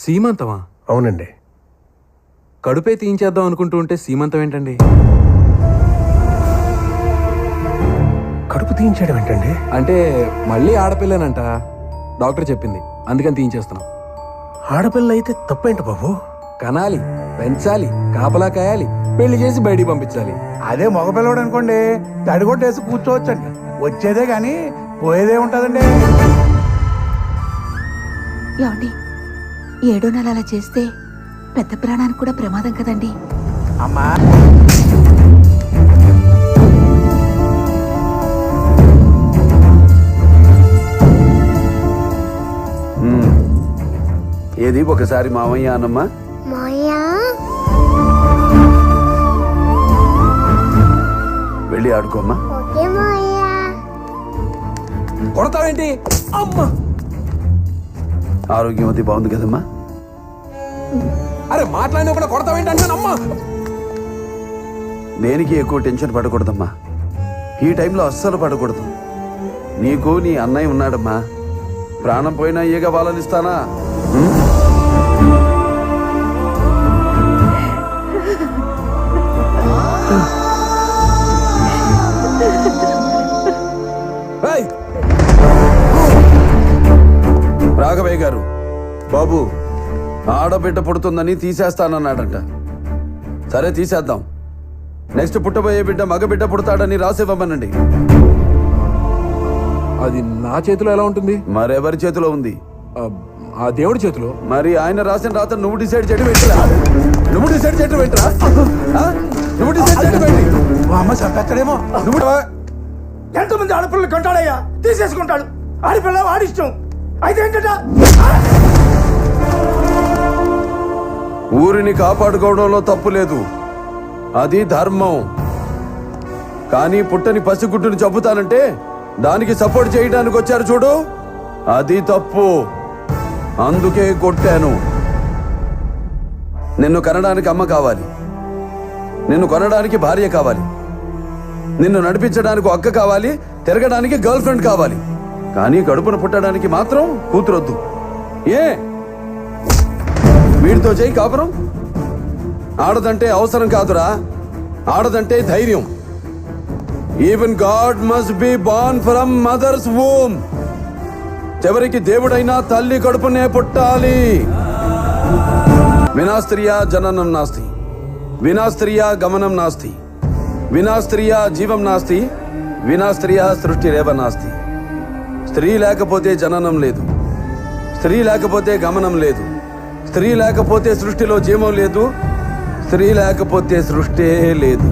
సీమంతమా? అవునండి. కడుపే తీయించేద్దాం అనుకుంటూ ఉంటే సీమంతం ఏంటండి? కడుపు తీయించడం ఏంటండి? అంటే మళ్ళీ ఆడపిల్లనంట డాక్టర్ చెప్పింది, అందుకని తీయించేస్తున్నాం. ఆడపిల్ల అయితే తప్పేంటి బాబు? కనాలి, పెంచాలి, కాపలా కాయాలి, పెళ్లి చేసి బయటికి పంపించాలి. అదే మగపిల్లవాడు అనుకోండి, తడిగొట్టేసి కూర్చోవచ్చండి. వచ్చేదే గాని పోయేదే ఉంటదండి. ఏమండి, 7వ నెల అలా చేస్తే పెద్ద ప్రాణానికి కూడా ప్రమాదం కదండి. అమ్మా ఏది ఒకసారి మామయ్య అనమ్మా. వెళ్ళి ఆడుకోమ్మా. కొడతావేంటి? అమ్మా, ఆరోగ్యం అది బాగుంది కదమ్మా. అరే మాట్లాడినా కూడా కొడతావేంటి అంటాను. అమ్మా, దేనికి ఎక్కువ టెన్షన్ పడకూడదమ్మా. ఈ టైంలో అస్సలు పడకూడదు. నీకు నీ అన్నయ్య ఉన్నాడమ్మా. ప్రాణం పోయినా ఏగా వాళ్ళనిస్తానా? రాఘవయ్య గారు, బాబు ఆడబిడ్డ పుడుతుందని తీసేస్తానన్నాడంట. సరే తీసేద్దాం. నెక్స్ట్ పుట్టబోయే బిడ్డ మగబిడ్డ పుడతాడని రాసివ్వమనండి. అది నా చేతిలో ఎలా ఉంటుంది? మరెవరి చేతిలో ఉంది? ఆ దేవుడి చేతిలో. మరి ఆయన రాసిన రాత నువ్వు డిసైడ్ చేయడం ఏంటిరా? నువ్వు డిసైడ్ చేయడం ఏంట్రా? నువ్వు డిసైడ్ చేయడం ఏంటి? అమ్మ చంపేస్తాడేమో. ఎంతమంది ఆడపిల్లలు కొంటాడయ్యా, తీసేసుకుంటాడు. ఆడపిల్ల ఆడిష్టం అయితే ఏంటట? ఊరిని కాపాడుకోవడంలో తప్పు లేదు, అది ధర్మం. కానీ పుట్టని పసిగుడ్డుని చంపుతానంటే దానికి సపోర్ట్ చేయడానికి వచ్చారు చూడు, అది తప్పు. అందుకే కొట్టాను. నిన్ను కనడానికి అమ్మ కావాలి, నిన్ను కొనడానికి భార్య కావాలి, నిన్ను నడిపించడానికి అక్క కావాలి, తిరగడానికి గర్ల్ ఫ్రెండ్ కావాలి. కానీ కడుపున పుట్టడానికి మాత్రం కూతురొద్దు. ఏ వీడితో చేయి కాపురం? ఆడదంటే అవసరం కాదురా, ఆడదంటే ధైర్యం. Even God must be born from mothers womb. చివరికి దేవుడైనా తల్లి కడుపునే పుట్టాలి. వినాస్త్రియా జననం నాస్తి, వినాస్త్రియా గమనం నాస్తి, వినాస్త్రియా జీవం నాస్తి, వినాస్త్రియా సృష్టిరేవ నాస్తి. స్త్రీ లేకపోతే జననం లేదు, స్త్రీ లేకపోతే గమనం లేదు, స్త్రీ లేకపోతే సృష్టిలో జీవం లేదు, స్త్రీ లేకపోతే సృష్టే లేదు.